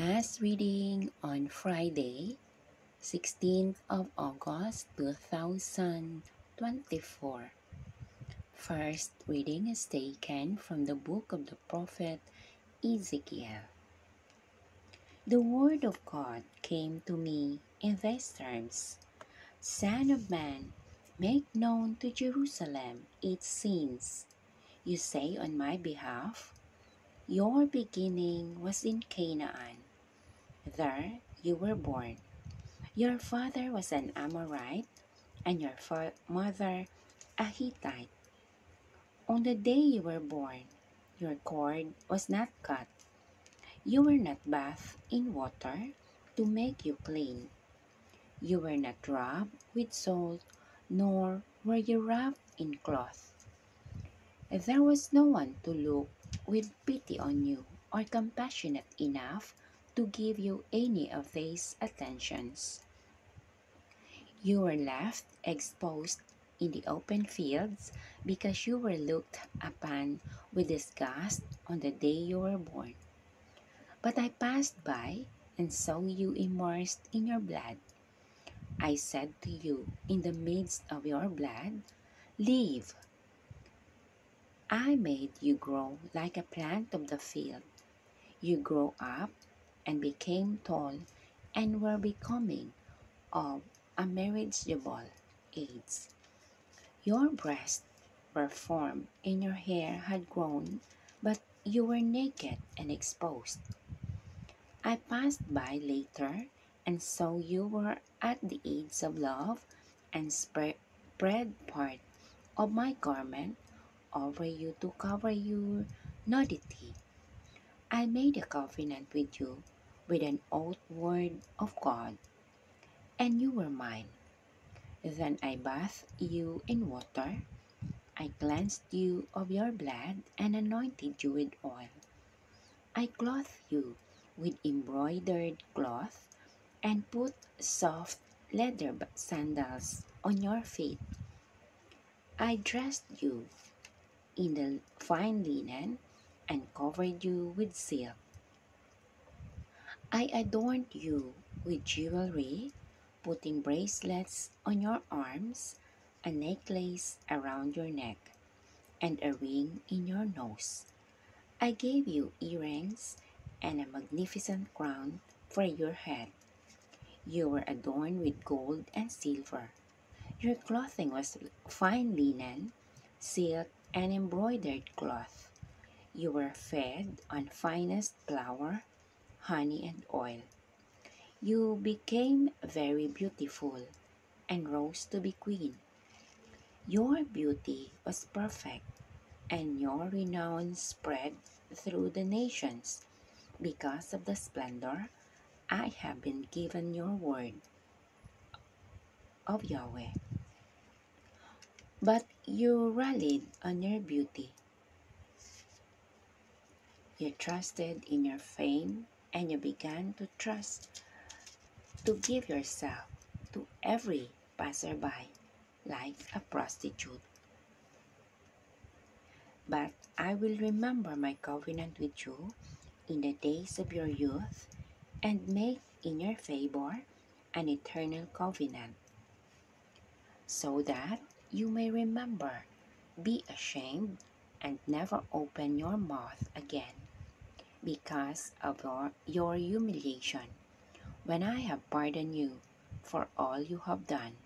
As reading on Friday, 16th of August 2024. First reading is taken from the book of the prophet Ezekiel. The word of God came to me in these terms: Son of man, make known to Jerusalem its sins. You say on my behalf, your beginning was in Canaan. There you were born. Your father was an Amorite, and your mother a Hittite. On the day you were born, your cord was not cut. You were not bathed in water to make you clean. You were not rubbed with salt, nor were you wrapped in cloth. There was no one to look with pity on you or compassionate enough to give you any of these attentions. You were left exposed in the open fields because you were looked upon with disgust on the day you were born. But I passed by and saw you immersed in your blood. I said to you in the midst of your blood, Live! I made you grow like a plant of the field. You grew up and became tall and were becoming of a marriageable age. Your breasts were formed and your hair had grown, but you were naked and exposed. I passed by later and saw you were at the age of love and spread part of my garment over you to cover your nudity. I made a covenant with you with an oath word of God, and you were mine. Then I bathed you in water. I cleansed you of your blood and anointed you with oil. I clothed you with embroidered cloth and put soft leather sandals on your feet. I dressed you in the fine linen and covered you with silk. I adorned you with jewelry, putting bracelets on your arms, a necklace around your neck, and a ring in your nose. I gave you earrings and a magnificent crown for your head. You were adorned with gold and silver. Your clothing was fine linen, silk, and embroidered cloth. You were fed on finest flour, honey, and oil. You became very beautiful and rose to be queen. Your beauty was perfect, and your renown spread through the nations because of the splendor I have been given your word of Yahweh. But you rallied on your beauty. You trusted in your fame, and you began to trust to give yourself to every passerby like a prostitute. But I will remember my covenant with you in the days of your youth and make in your favor an eternal covenant, so that you may remember, be ashamed, and never open your mouth again because of your humiliation, when I have pardoned you for all you have done.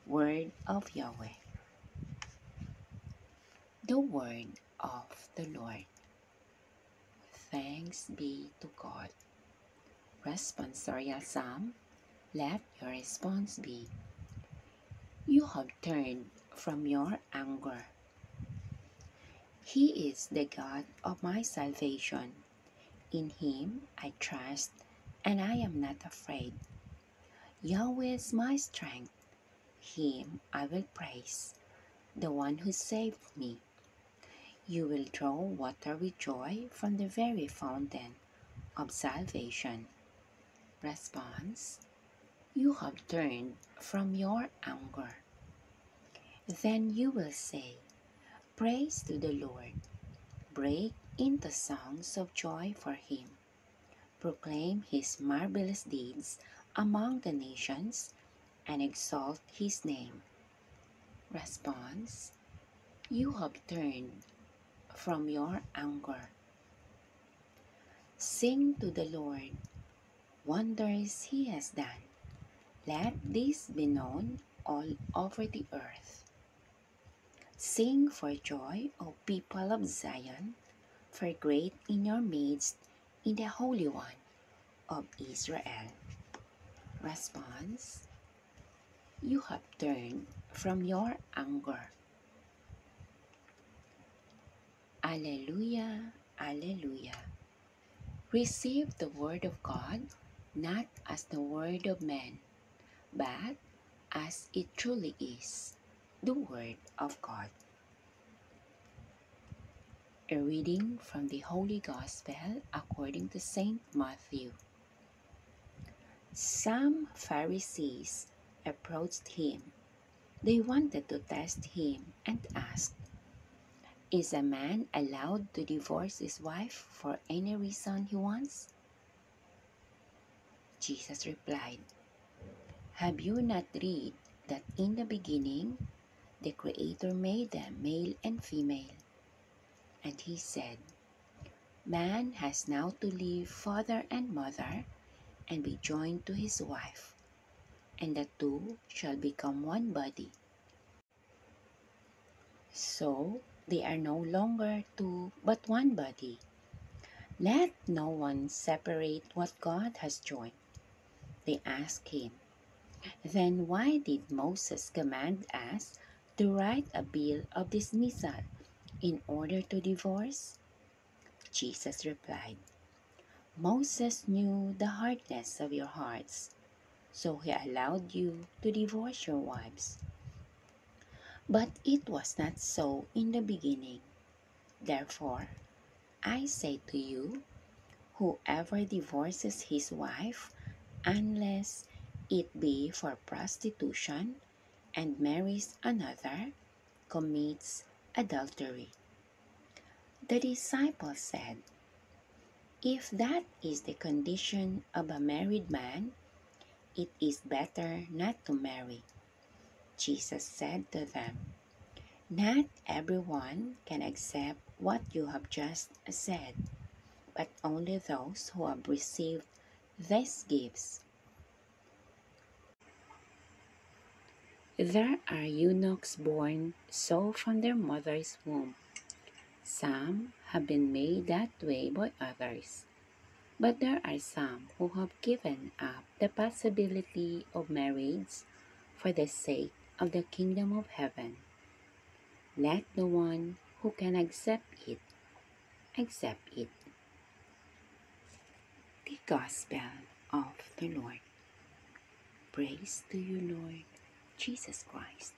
Word of Yahweh. The word of the Lord. Thanks be to God. Responsorial Psalm. Let your response be, You have turned from your anger. He is the God of my salvation. In Him I trust, and I am not afraid. Yahweh is my strength. Him I will praise, the one who saved me. You will draw water with joy from the very fountain of salvation. Response: You have turned from your anger. Then you will say, Praise to the Lord. Break into songs of joy for Him. proclaim his marvelous deeds among the nations, and exalt his name. Response: you have turned from your anger. Sing to the Lord, wonders he has done. Let this be known all over the earth. Sing for joy, O people of Zion, for great in your midst is the Holy One of Israel. Response: you have turned from your anger. Alleluia, Alleluia. Receive the word of God, not as the word of man, but as it truly is, the word of God. A reading from the Holy Gospel according to Saint Matthew. Some Pharisees approached him. They wanted to test him and asked, is a man allowed to divorce his wife for any reason he wants? Jesus replied, have you not read that in the beginning the Creator made them male and female? And he said, man has now to leave father and mother and be joined to his wife, and the two shall become one body. So they are no longer two but one body. Let no one separate what God has joined. They asked him, then why did Moses command us to write a bill of dismissal in order to divorce? Jesus replied, Moses knew the hardness of your hearts, so he allowed you to divorce your wives. But it was not so in the beginning. Therefore, I say to you, whoever divorces his wife, unless it be for prostitution, and marries another, commits adultery. The disciples said, if that is the condition of a married man, it is better not to marry. Jesus said to them, not everyone can accept what you have just said, but only those who have received these gifts. There are eunuchs born so from their mother's womb. Some have been made that way by others, but there are some who have given up the possibility of marriage for the sake of the kingdom of heaven. Let the one who can accept it. The Gospel of the Lord. Praise to you, Lord Jesus Christ.